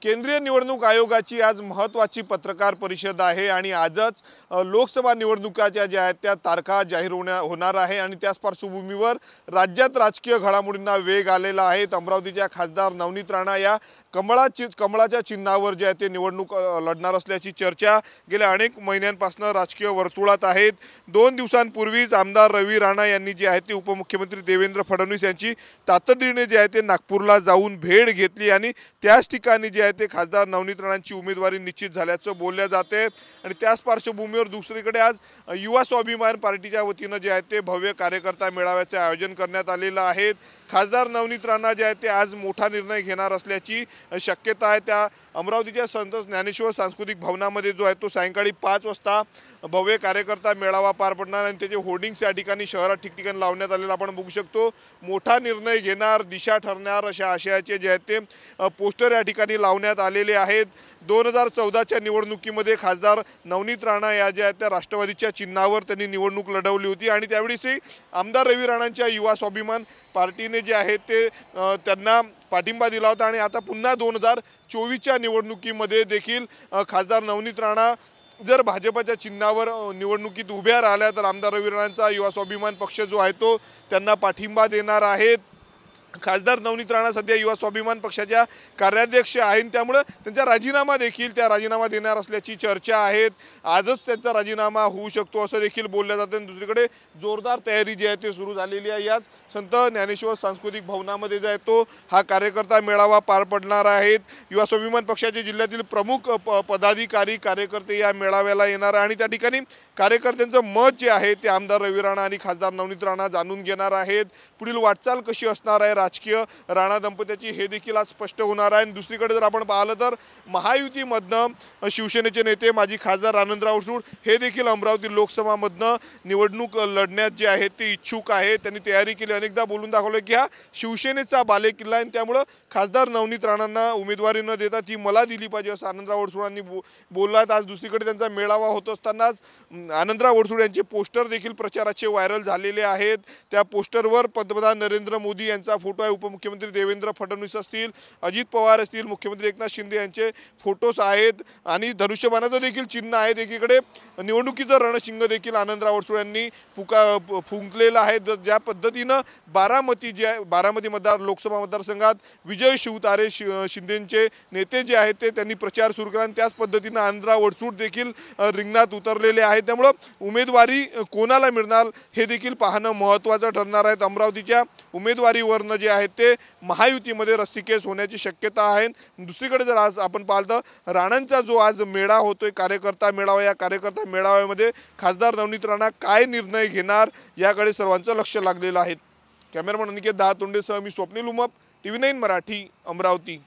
केंद्रीय निवडणूक आयोगाची आज महत्त्वाची पत्रकार परिषद आहे आणि आजच लोकसभा निवडणुकाच्या ज्या आहेत त्या तारखा जाहीर होणार आहे आणि त्याच पार्श्वभूमीवर राज्यात राजकीय घडामोडींना वेग आलेला आहे। अमरावतीच्या खासदार नवनीत राणा या कमळाच्या चिन्हावर जे आहे ते निवडणूक लढणार असल्याची चर्चा गेल्या अनेक महिन्यांपासून राजकीय वर्तुळात आहेत। 2 दिवसांपूर्वीच आमदार रवी राणा यांनी जे आहे ते उपमुख्यमंत्री देवेंद्र फडणवीस यांची तातडीने जे आहे ते नागपूरला जाऊन भेट घेतली आणि त्याच ठिकाणी जे आहे ते खासदार नवनीत राणांची उमेदवारी निश्चित झाल्याचं बोलले जाते। आणि त्याच पार्श्वभूमीवर दुसरीकडे आज युवा स्वाभिमान पार्टीच्या वतीने जे आहे ते भव्य कार्यकर्ता मेळाव्याचे आयोजन करण्यात आलेलं आहे। खासदार नवनीत राणा जे आहे ते आज मोठा निर्णय घेणार असल्याची शक्यता आहे। त्या अमरावतीच्या संत ज्ञानेश्वर सांस्कृतिक भवनामध्ये जो आहे तो सायंकाळी 5 वाजता भव्य कार्यकर्ता मेळावा पार पडणार आणि त्याचे होर्डिंग्स या ठिकाणी शहरात ठिकठिकाणी लावण्यात आलेला आपण बघू शकतो। मोठा निर्णय घेणार, दिशा ठरणार अशा आशयाचे जे आहेत ते पोस्टर या ठिकाणी लावण्यात आलेले आहेत। 2014च्या निवडणुकीमध्ये खासदार नवनीत राणा या ज्या त्या राष्ट्रवादीच्या चिन्हावर त्यांनी निवडणूक लढवली होती आणि त्यावेळीही आमदार रवी राणांच्या युवा स्वाभिमान पार्टीने जे आहे ते त्यांना पाठिंबा दिला होता आणि आता पुन्हा 2024च्या निवडणुकीमध्ये देखील खासदार नवनीत राणा जर भाजपच्या चिन्हावर निवडणुकीत उभ्या राहिल्या तर आमदार रवी राणांचा युवा स्वाभिमान पक्ष जो आहे तो त्यांना पाठिंबा देणार आहे। खासदार नवनीत राणा सध्या युवा स्वाभिमान पक्षाच्या कार्याध्यक्ष आहेत, त्यामुळे त्यांचा राजीनामा देखील राजीनामा देणार असल्याची चर्चा आहे। आजच त्यांचा राजीनामा होऊ शकतो असं देखील बोललं जातं। दुसरीकडे जोरदार तयारी जी आहे ते सुरू झालेली आहे। याच संत ज्ञानेश्वर सांस्कृतिक भवनामध्ये जो आहे तो हा कार्यकर्ता मेळावा पार पडणार आहे। युवा स्वाभिमान पक्षाचे जिल्ह्यातील प्रमुख पदाधिकारी कार्यकर्ते या मेळाव्याला येणार आणि त्या ठिकाणी कार्यकर्त्यांचं मत जे आहे ते आमदार रवी राणा आणि खासदार नवनीत राणा जाणून घेणार आहेत। पुढील वाटचाल कशी असणार आहे राजकीय राणा दंपत्याची हे देखील आज स्पष्ट होणार आहे। दुसरीकडे जर आपण पाहिलं तर महायुतीमधनं शिवसेनेचे नेते माजी खासदार आनंदराव अडसूळ हे देखील अमरावती लोकसभामधनं निवडणूक लढण्यात जे आहेत ते इच्छुक आहेत। त्यांनी तयारी केली, अनेकदा बोलून दाखवलं की हा शिवसेनेचा बालेकिल्ला आहे, त्यामुळे खासदार नवनीत राणांना उमेदवारी न देता ती मला दिली पाहिजे असं आनंदराव अडसूळांनी बोललात। आज दुसरीकडे त्यांचा मेळावा होत असतानाच आनंदराव अडसूळ यांचे पोस्टर देखील प्रचाराचे व्हायरल झालेले आहेत। त्या पोस्टरवर पंतप्रधान नरेंद्र मोदी यांचा फोटो आहे, उपमुख्यमंत्री देवेंद्र फडणवीस असतील, अजित पवार असतील, मुख्यमंत्री एकनाथ शिंदे यांचे फोटोस आहेत आणि धनुष्यबाणाचं देखील चिन्ह आहे। एकीकडे निवडणुकीचं रणशिंग देखील आनंदराव अडसूळ यांनी फुंकलेलं आहे। ज्या पद्धतीनं बारामती लोकसभा मतदारसंघात विजय शिवतारे शिंदेचे नेते जे आहेत ते त्यांनी प्रचार सुरू केला आणि त्याच पद्धतीनं आनंदराव अडसूळ देखील रिंगणात उतरलेले आहेत। त्यामुळे उमेदवारी कोणाला मिळणार हे देखील पाहणं महत्त्वाचं ठरणार आहे। अमरावतीच्या उमेदवारीवरनं जे आहे ते महायुतीमध्ये रस्सीखेच होण्याची शक्यता आहे। दुसरीकडे जर आज आपण पाहिलं तर राणांचा जो आज मेळा होतोय कार्यकर्ता मेळावा, या कार्यकर्ता मेळाव्यामध्ये खासदार नवनीत राणा काय निर्णय घेणार याकडे सर्वांचं लक्ष लागलेलं आहे। कॅमेरामन अनिकेत दहातोंडेसह मी स्वप्नील उमप, TV9 मराठी, अमरावती।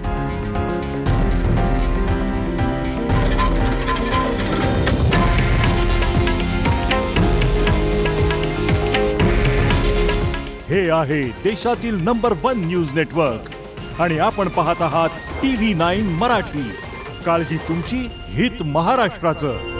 हे आहे देशातील नंबर 1 न्यूज नेटवर्क आणि आपण पाहत आहात TV9 मराठी। काळजी तुमची, हित महाराष्ट्राचं।